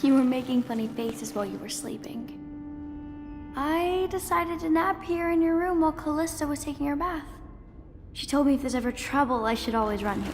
You were making funny faces while you were sleeping. I decided to nap here in your room while Callista was taking her bath. She told me if there's ever trouble, I should always run here.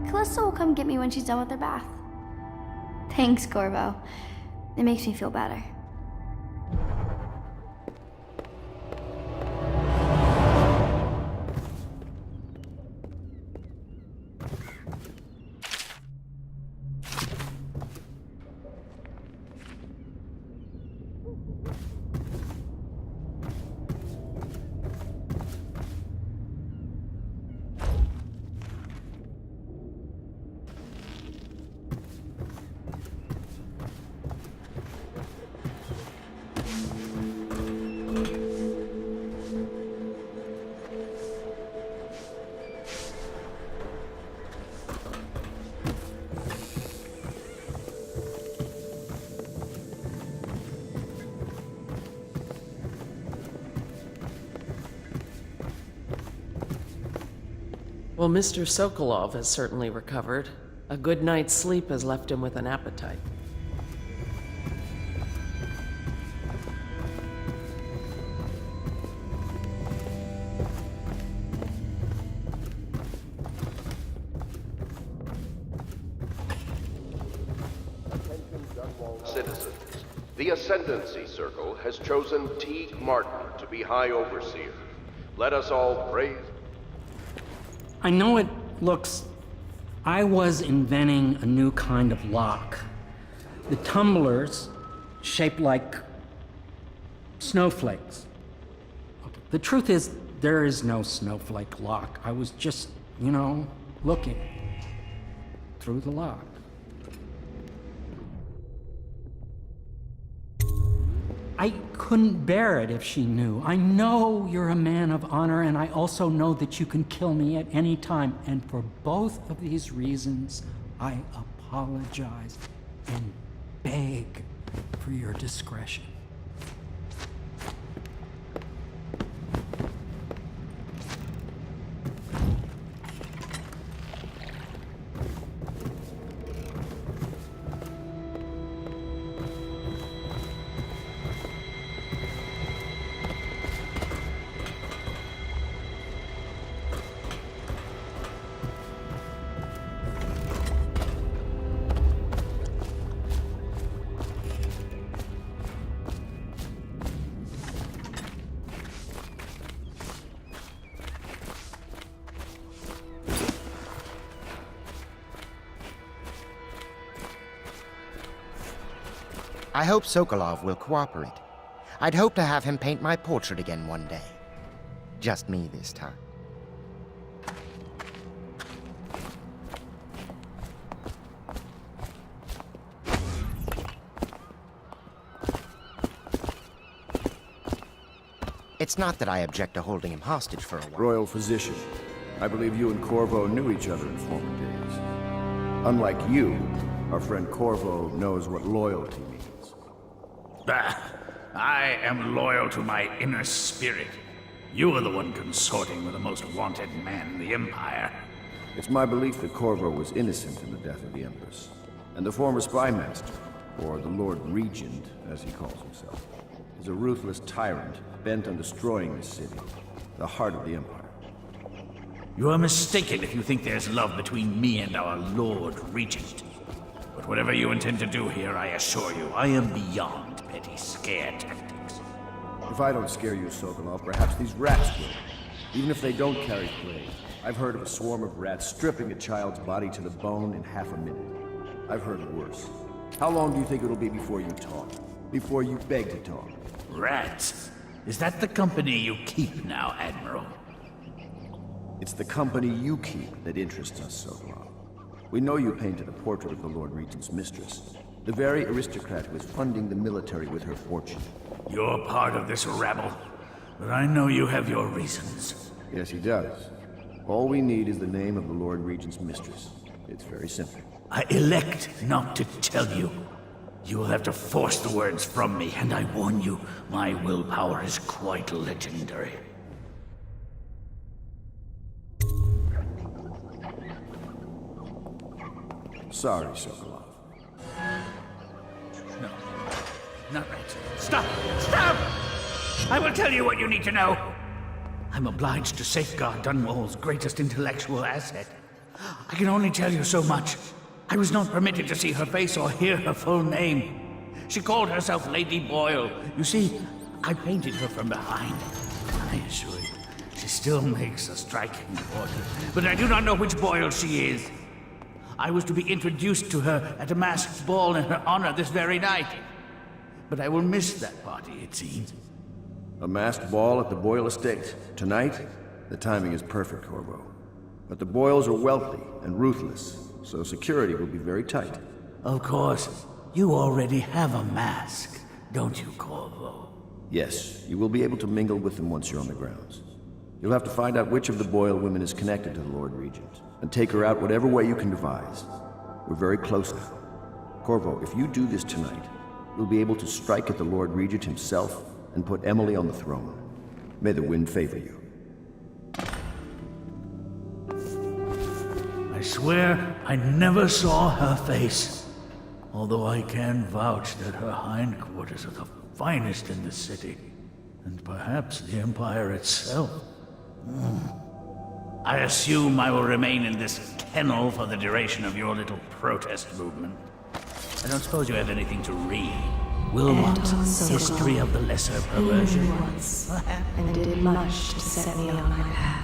Callista will come get me when she's done with her bath. Thanks, Corvo. It makes me feel better. Well, Mr. Sokolov has certainly recovered. A good night's sleep has left him with an appetite. Citizens, the Ascendancy Circle has chosen Teague Martin to be High Overseer. Let us all praise... I know it looks... I was inventing a new kind of lock. The tumblers, shaped like snowflakes. The truth is, there is no snowflake lock. I was just, looking through the lock. I couldn't bear it if she knew. I know you're a man of honor, and I also know that you can kill me at any time. And for both of these reasons, I apologize and beg for your discretion. I hope Sokolov will cooperate. I'd hope to have him paint my portrait again one day. Just me this time. It's not that I object to holding him hostage for a while. Royal Physician, I believe you and Corvo knew each other in former days. Unlike you, our friend Corvo knows what loyalty means. Bah! I am loyal to my inner spirit. You are the one consorting with the most wanted man in the Empire. It's my belief that Corvo was innocent in the death of the Empress, and the former spy master, or the Lord Regent, as he calls himself, is a ruthless tyrant bent on destroying this city, the heart of the Empire. You are mistaken if you think there's love between me and our Lord Regent. But whatever you intend to do here, I assure you, I am beyond petty scare tactics. If I don't scare you, Sokolov, perhaps these rats will. Even if they don't carry plague. I've heard of a swarm of rats stripping a child's body to the bone in half a minute. I've heard worse. How long do you think it'll be before you talk? Before you beg to talk? Rats? Is that the company you keep now, Admiral? It's the company you keep that interests us, Sokolov. We know you painted a portrait of the Lord Regent's mistress, the very aristocrat who is funding the military with her fortune. You're part of this rabble, but I know you have your reasons. Yes, he does. All we need is the name of the Lord Regent's mistress. It's very simple. I elect not to tell you. You will have to force the words from me, and I warn you, my willpower is quite legendary. Sorry, Sokolov. No. Not right. Stop! Stop! I will tell you what you need to know. I'm obliged to safeguard Dunwall's greatest intellectual asset. I can only tell you so much. I was not permitted to see her face or hear her full name. She called herself Lady Boyle. You see, I painted her from behind. I assure you, she still makes a striking portrait. But I do not know which Boyle she is. I was to be introduced to her at a masked ball in her honor this very night. But I will miss that party, it seems. A masked ball at the Boyle estate. Tonight? The timing is perfect, Corvo. But the Boyles are wealthy and ruthless, so security will be very tight. Of course. You already have a mask, don't you, Corvo? Yes, you will be able to mingle with them once you're on the grounds. You'll have to find out which of the Boyle women is connected to the Lord Regent, and take her out whatever way you can devise. We're very close now. Corvo, if you do this tonight, you'll be able to strike at the Lord Regent himself and put Emily on the throne. May the wind favor you. I swear I never saw her face. Although I can vouch that her hindquarters are the finest in the city, and perhaps the Empire itself. I assume I will remain in this kennel for the duration of your little protest movement. I don't suppose you have anything to read. Wilmot's History of the Lesser Perversion. Once, and did much to set me on my path.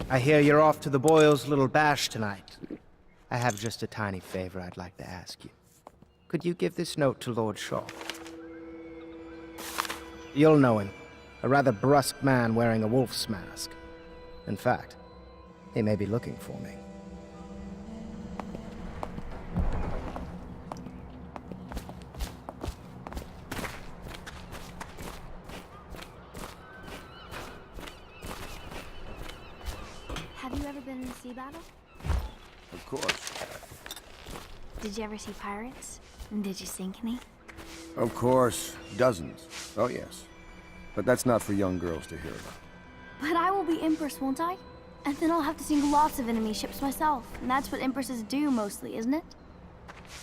I hear you're off to the Boyles' little bash tonight. I have just a tiny favor I'd like to ask you. Could you give this note to Lord Shaw? You'll know him. A rather brusque man wearing a wolf's mask. In fact, he may be looking for me. Have you ever been in a sea battle? Of course. Did you ever see pirates? And did you sink any? Of course. Dozens. Oh, yes. But that's not for young girls to hear about. But I will be Empress, won't I? And then I'll have to sink lots of enemy ships myself. And that's what Empresses do mostly, isn't it?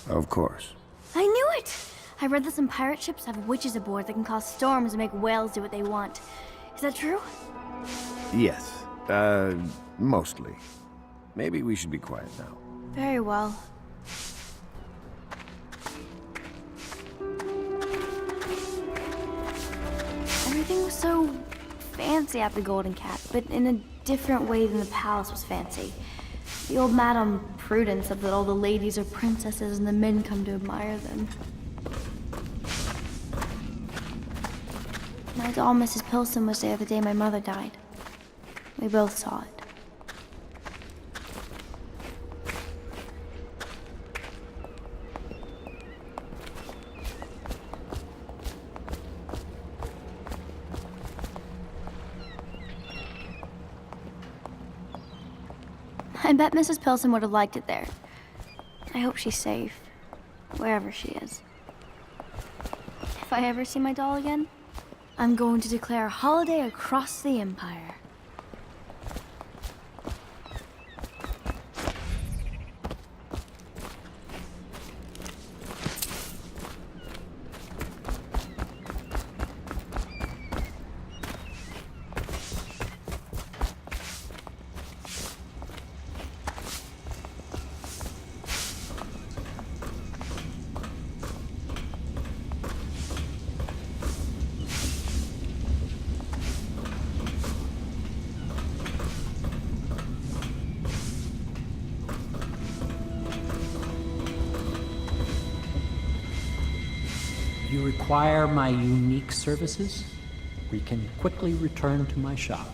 Of course. I knew it! I read that some pirate ships have witches aboard that can cause storms and make whales do what they want. Is that true? Yes. Mostly. Maybe we should be quiet now. Very well. Everything was so fancy at the Golden Cat, but in a different way than the palace was fancy. The old Madame Prudence said that all the ladies are princesses and the men come to admire them. My doll, Mrs. Pilson, was there the day my mother died. We both saw it. I bet Mrs. Pilson would have liked it there. I hope she's safe, wherever she is. If I ever see my doll again, I'm going to declare a holiday across the Empire. You require my unique services? We can quickly return to my shop.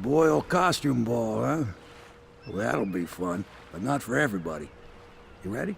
Boyle costume ball, huh? Well, that'll be fun, but not for everybody. You ready?